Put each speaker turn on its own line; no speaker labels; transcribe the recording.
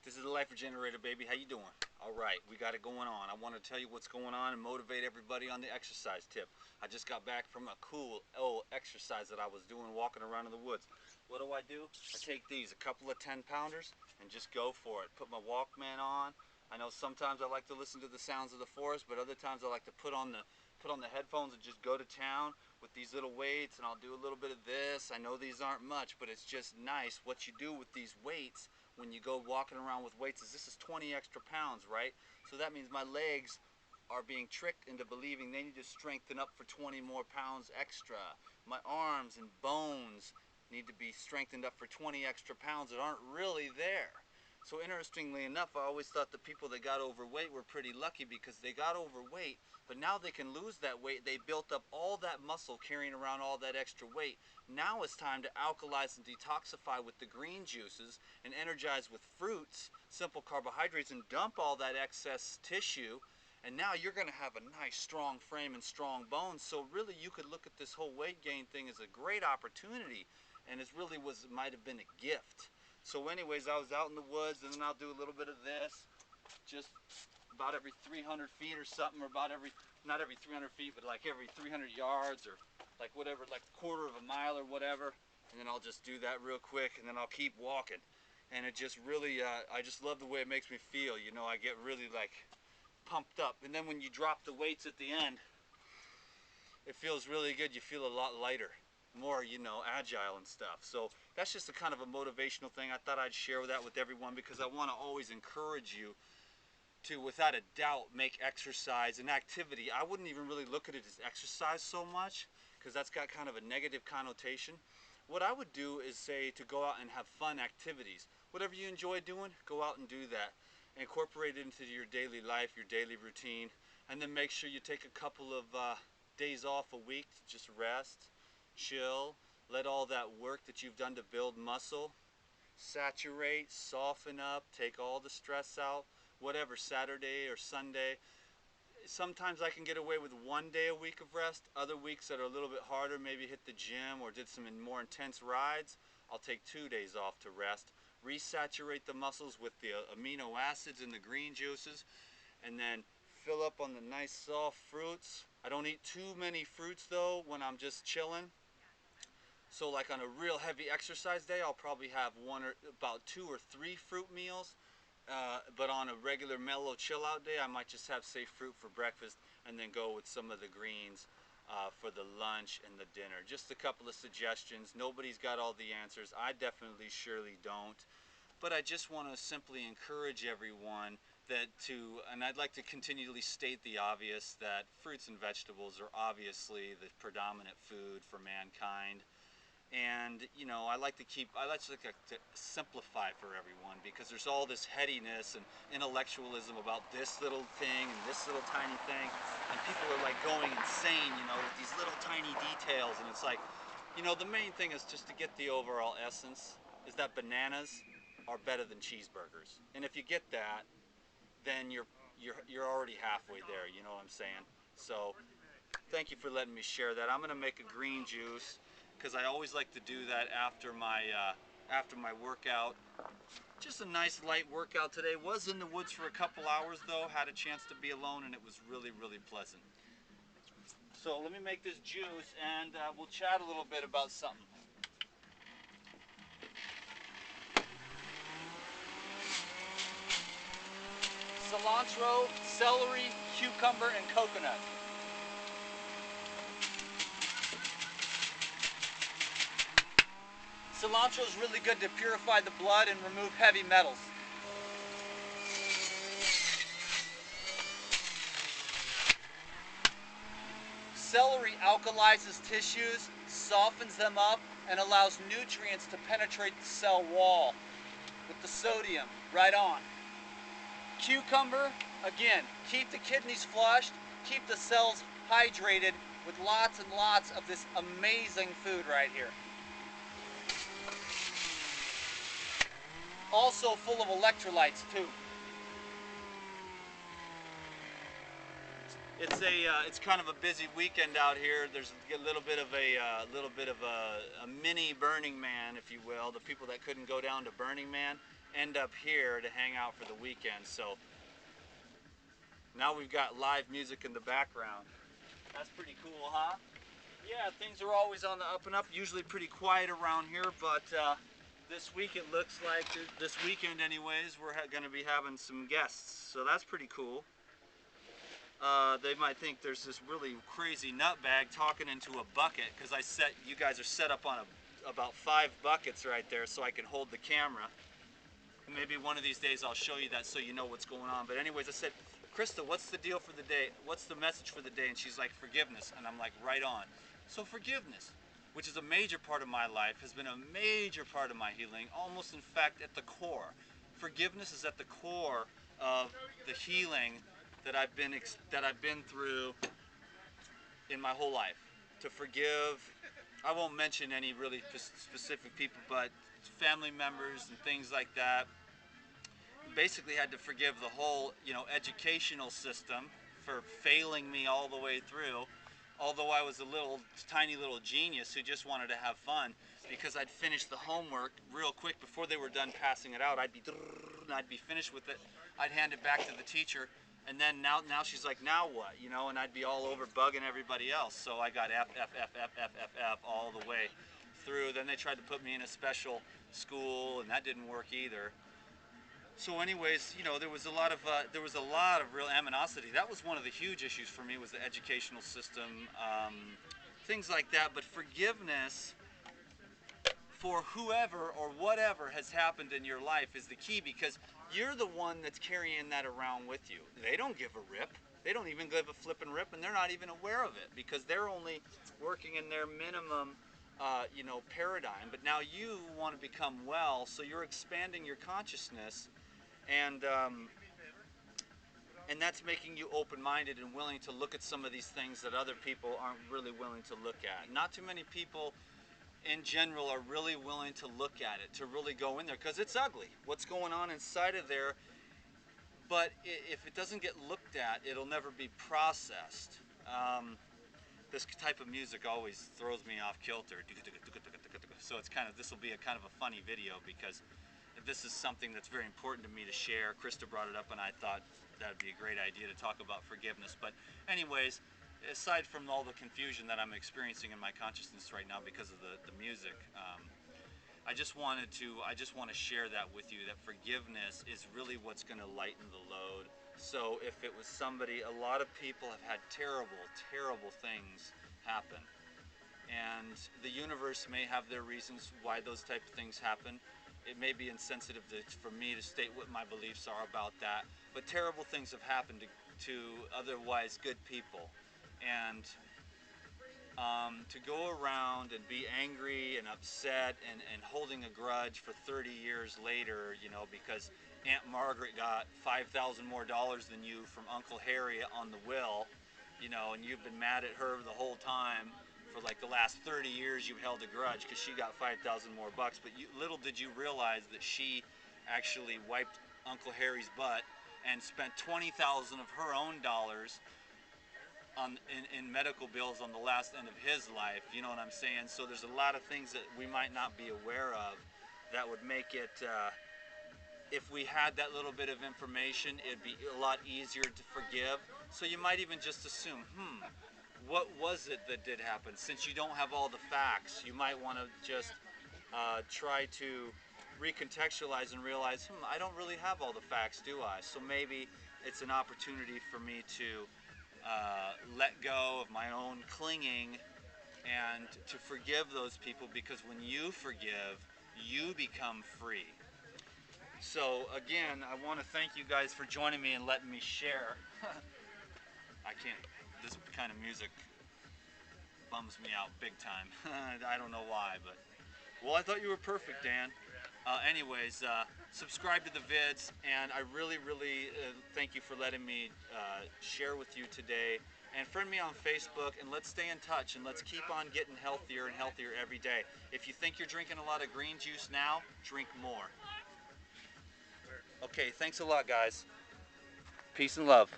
This is the LifeRegenerator, baby. How you doing? All right, we got it going on. I want to tell you what's going on and motivate everybody on the exercise tip. I just got back from a cool exercise that I was doing walking around in the woods. What do? I take these, a couple of 10-pounders, and just go for it. Put my Walkman on. I know sometimes I like to listen to the sounds of the forest, but other times I like to put on the headphones and just go to town with these little weights, and I'll do a little bit of this. I know these aren't much, but it's just nice. What you do with these weights when you go walking around with weights is this is 20 extra pounds, right? So that means my legs are being tricked into believing they need to strengthen up for 20 more pounds extra. My arms and bones need to be strengthened up for 20 extra pounds that aren't really there. So interestingly enough, I always thought the people that got overweight were pretty lucky because they got overweight, but now they can lose that weight. They built up all that muscle carrying around all that extra weight. Now it's time to alkalize and detoxify with the green juices and energize with fruits, simple carbohydrates, and dump all that excess tissue. And now you're going to have a nice strong frame and strong bones. So really you could look at this whole weight gain thing as a great opportunity, and it really might have been a gift. So anyways, I was out in the woods, and then I'll do a little bit of this, just about every 300 feet or something, or about not every 300 feet, but like every 300 yards, or like whatever, like a quarter of a mile or whatever. And then I'll just do that real quick, and then I'll keep walking. And it just really, I just love the way it makes me feel. You know, I get really like pumped up. And then when you drop the weights at the end, it feels really good. You feel a lot lighter, more, you know, agile and stuff. So that's just a kind of a motivational thing. I thought I'd share that with everyone because I want to always encourage you to, without a doubt, make exercise an activity. I wouldn't even really look at it as exercise so much because that's got kind of a negative connotation. What I would do is say to go out and have fun activities. Whatever you enjoy doing, go out and do that. Incorporate it into your daily life, your daily routine, and then make sure you take a couple of days off a week to just rest, chill, let all that work that you've done to build muscle saturate, soften up, take all the stress out, whatever, Saturday or Sunday. Sometimes I can get away with 1 day a week of rest. Other weeks that are a little bit harder, maybe hit the gym or did some more intense rides, I'll take 2 days off to rest, resaturate the muscles with the amino acids and the green juices, and then fill up on the nice soft fruits. I don't eat too many fruits though when I'm just chilling. So like on a real heavy exercise day, I'll probably have about 2 or 3 fruit meals. But on a regular mellow chill out day, I might just have, say, fruit for breakfast and then go with some of the greens for the lunch and the dinner. Just a couple of suggestions. Nobody's got all the answers. I definitely surely don't. But I just want to simply encourage everyone and I'd like to continually state the obvious, that fruits and vegetables are obviously the predominant food for mankind. And you know, I like to simplify for everyone because there's all this headiness and intellectualism about this little thing and this little tiny thing, and people are like going insane, you know, with these little tiny details. And it's like, you know, the main thing is just to get the overall essence is that bananas are better than cheeseburgers, and if you get that, then you're already halfway there, you know what I'm saying? So thank you for letting me share that. I'm gonna make a green juice because I always like to do that after my workout. Just a nice light workout today. Was in the woods for a couple hours though, had a chance to be alone, and it was really, really pleasant. So let me make this juice, and we'll chat a little bit about something. Cilantro, celery, cucumber, and coconut. Cilantro is really good to purify the blood and remove heavy metals. Celery alkalizes tissues, softens them up, and allows nutrients to penetrate the cell wall with the sodium right on. Cucumber, again, keep the kidneys flushed, keep the cells hydrated with lots and lots of this amazing food right here. Also full of electrolytes too. It's kind of a busy weekend out here. There's a little bit of a mini Burning Man, if you will. The people that couldn't go down to Burning Man, end up here to hang out for the weekend. So now we've got live music in the background. That's pretty cool, huh? Yeah, things are always on the up and up. Usually pretty quiet around here, but this week it looks like, this weekend anyways, we're going to be having some guests. So that's pretty cool. They might think there's this really crazy nutbag talking into a bucket, because you guys are set up on about 5 buckets right there so I can hold the camera. Maybe one of these days I'll show you that so you know what's going on. But anyways, I said, Krista, what's the deal for the day? What's the message for the day? And she's like, forgiveness. And I'm like, right on. So forgiveness, which is a major part of my life, has been a major part of my healing, almost in fact at the core. Forgiveness is at the core of the healing that I've been through in my whole life. To forgive, I won't mention any really specific people, but family members and things like that. Basically had to forgive the whole, educational system for failing me all the way through. Although I was a tiny little genius who just wanted to have fun, because I'd finish the homework real quick before they were done passing it out. I'd be finished with it. I'd hand it back to the teacher, and then now she's like, now what? And I'd be all over bugging everybody else. So I got F all the way through. Then they tried to put me in a special school, and that didn't work either. So anyways, there was a lot of real animosity. That was one of the huge issues for me, was the educational system, things like that. But forgiveness for whoever or whatever has happened in your life is the key, because you're the one that's carrying that around with you. They don't give a rip. They don't even give a flippin' rip, and they're not even aware of it, because they're only working in their minimum paradigm. But now you want to become well, so you're expanding your consciousness. And that's making you open-minded and willing to look at some of these things that other people aren't really willing to look at. Not too many people in general are really willing to look at it, to really go in there, because it's ugly what's going on inside of there. But if it doesn't get looked at, it'll never be processed. This type of music always throws me off kilter. So this will be a kind of a funny video, because this is something that's very important to me to share. Krista brought it up, and I thought that would be a great idea to talk about forgiveness. But anyways, aside from all the confusion that I'm experiencing in my consciousness right now because of the music, I just want to share that with you, that forgiveness is really what's going to lighten the load. So if it was somebody, a lot of people have had terrible, terrible things happen. And the universe may have their reasons why those type of things happen. It may be insensitive for me to state what my beliefs are about that, but terrible things have happened to otherwise good people. And to go around and be angry and upset and holding a grudge for 30 years later, because Aunt Margaret got $5,000 more than you from Uncle Harry on the will, and you've been mad at her the whole time. For like the last 30 years you've held a grudge because she got $5,000 more. But little did you realize that she actually wiped Uncle Harry's butt and spent $20,000 of her own dollars in medical bills on the last end of his life. You know what I'm saying? So there's a lot of things that we might not be aware of that would make it, if we had that little bit of information, it'd be a lot easier to forgive. So you might even just assume, what was it that did happen? Since you don't have all the facts, you might want to just try to recontextualize and realize, I don't really have all the facts, do I? So maybe it's an opportunity for me to let go of my own clinging and to forgive those people, because when you forgive, you become free. So again, I want to thank you guys for joining me and letting me share. This kind of music bums me out big time. I don't know why, but well, I thought you were perfect, Dan. Anyways, subscribe to the vids, and I really thank you for letting me share with you today. And friend me on Facebook, and let's stay in touch, and let's keep on getting healthier and healthier every day. If you think you're drinking a lot of green juice now, drink more. Okay, thanks a lot, guys. Peace and love.